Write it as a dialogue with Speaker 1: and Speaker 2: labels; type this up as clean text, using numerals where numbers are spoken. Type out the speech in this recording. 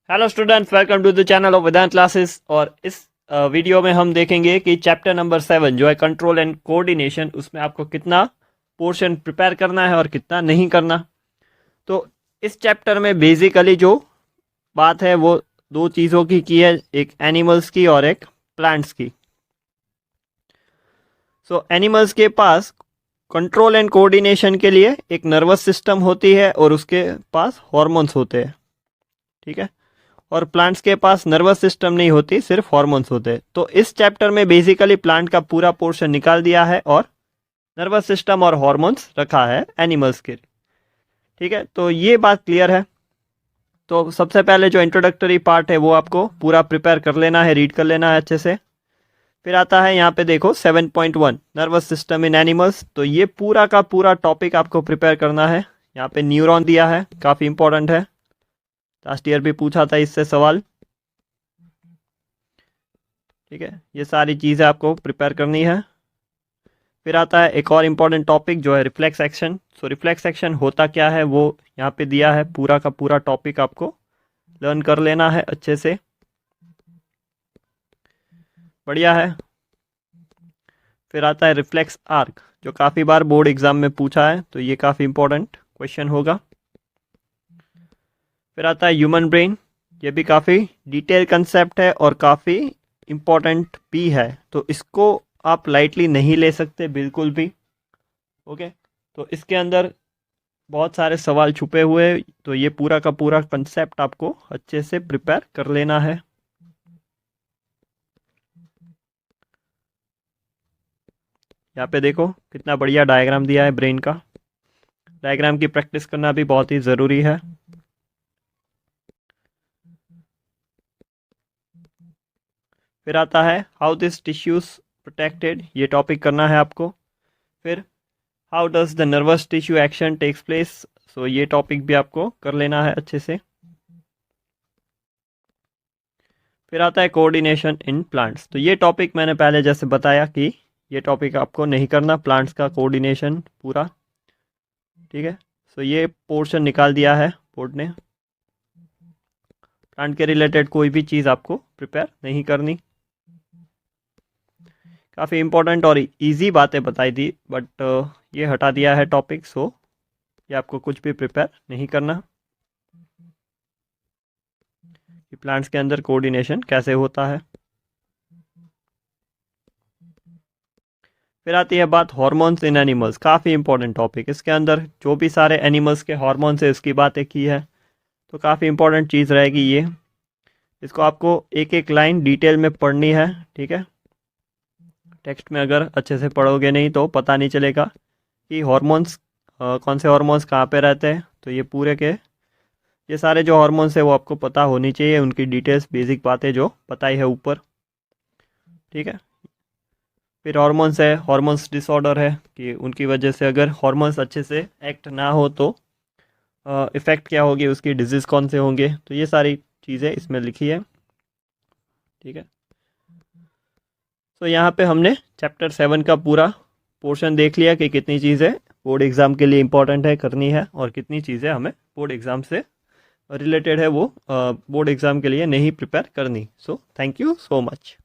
Speaker 1: Hello students, welcome to the channel of Vedant classes. और इस video में हम देखेंगे कि चैप्टर नंबर 7 जो है कंट्रोल एंड कोऑर्डिनेशन, उसमें आपको कितना पोर्शन प्रिपेयर करना है और कितना नहीं करना। तो इस चैप्टर में बेसिकली जो बात है वो दो चीज़ों की है, एक एनिमल्स की और एक प्लांट्स की। सो एनिमल्स के पास कंट्रोल एंड कोऑर्डिनेशन के लिए एक नर्वस सिस्टम होती है और उसके पास हॉर्मोन्स होते हैं, ठीक है। और प्लांट्स के पास नर्वस सिस्टम नहीं होती, सिर्फ हॉर्मोन्स होते हैं। तो इस चैप्टर में बेसिकली प्लांट का पूरा पोर्शन निकाल दिया है और नर्वस सिस्टम और हॉर्मोन्स रखा है एनिमल्स के, ठीक है। तो ये बात क्लियर है। तो सबसे पहले जो इंट्रोडक्टरी पार्ट है वो आपको पूरा प्रिपेयर कर लेना है, रीड कर लेना है अच्छे से। फिर आता है यहाँ पे देखो 7.1 नर्वस सिस्टम इन एनिमल्स। तो ये पूरा का पूरा टॉपिक आपको प्रिपेयर करना है। यहाँ पे न्यूरॉन दिया है, काफ़ी इंपॉर्टेंट है, लास्ट ईयर भी पूछा था इससे सवाल, ठीक है। ये सारी चीज़ें आपको प्रिपेयर करनी है। फिर आता है एक और इम्पॉर्टेंट टॉपिक जो है रिफ्लेक्स एक्शन। सो रिफ्लेक्स एक्शन होता क्या है वो यहाँ पे दिया है, पूरा का पूरा टॉपिक आपको लर्न कर लेना है अच्छे से, बढ़िया है। फिर आता है रिफ्लेक्स आर्क, जो काफ़ी बार बोर्ड एग्जाम में पूछा है, तो ये काफ़ी इंपॉर्टेंट क्वेश्चन होगा। फिर आता है ह्यूमन ब्रेन, ये भी काफ़ी डिटेल कंसेप्ट है और काफ़ी इम्पॉर्टेंट भी है, तो इसको आप लाइटली नहीं ले सकते बिल्कुल भी, ओके। तो इसके अंदर बहुत सारे सवाल छुपे हुए हैं, तो ये पूरा का पूरा कंसेप्ट आपको अच्छे से प्रिपेयर कर लेना है। यहाँ पे देखो कितना बढ़िया डायग्राम दिया है ब्रेन का। डायग्राम की प्रैक्टिस करना भी बहुत ही ज़रूरी है। फिर आता है हाउ दिस टिश्यूज प्रोटेक्टेड, ये टॉपिक करना है आपको। फिर how does the nervous tissue action takes place, so ये टॉपिक भी आपको कर लेना है अच्छे से। फिर आता है कोऑर्डिनेशन इन प्लांट्स। तो ये टॉपिक मैंने पहले जैसे बताया कि ये टॉपिक आपको नहीं करना, प्लांट्स का कोऑर्डिनेशन पूरा, ठीक है। सो ये पोर्शन निकाल दिया है बोर्ड ने। प्लांट के रिलेटेड कोई भी चीज़ आपको प्रिपेयर नहीं करनी। काफ़ी इंपॉर्टेंट और इजी बातें बताई दी, बट ये हटा दिया है टॉपिक, सो ये आपको कुछ भी प्रिपेयर नहीं करना कि प्लांट्स के अंदर कोऑर्डिनेशन कैसे होता है। फिर आती है बात हॉर्मोन्स इन एनिमल्स, काफ़ी इंपॉर्टेंट टॉपिक। इसके अंदर जो भी सारे एनिमल्स के हॉर्मोन्स है उसकी बातें की है, तो काफ़ी इंपॉर्टेंट चीज़ रहेगी ये। इसको आपको एक एक लाइन डिटेल में पढ़नी है, ठीक है। टेक्स्ट में अगर अच्छे से पढ़ोगे नहीं तो पता नहीं चलेगा कि हॉर्मोन्स कौन से हॉर्मोन्स कहाँ पे रहते हैं। तो ये पूरे के ये सारे जो हॉर्मोन्स है वो आपको पता होनी चाहिए, उनकी डिटेल्स बेसिक बातें जो बताई है ऊपर, ठीक है। फिर हॉर्मोन्स है, हॉर्मोन्स डिसऑर्डर है कि उनकी वजह से अगर हॉर्मोन्स अच्छे से एक्ट ना हो तो इफ़ेक्ट क्या होगी, उसकी डिजीज़ कौन से होंगे, तो ये सारी चीज़ें इसमें लिखी है, ठीक है। तो यहाँ पे हमने चैप्टर 7 का पूरा पोर्शन देख लिया कि कितनी चीज़ें बोर्ड एग्ज़ाम के लिए इम्पॉर्टेंट है करनी है और कितनी चीज़ें हमें बोर्ड एग्ज़ाम से रिलेटेड है वो बोर्ड एग्ज़ाम के लिए नहीं प्रिपेयर करनी। So thank you so much.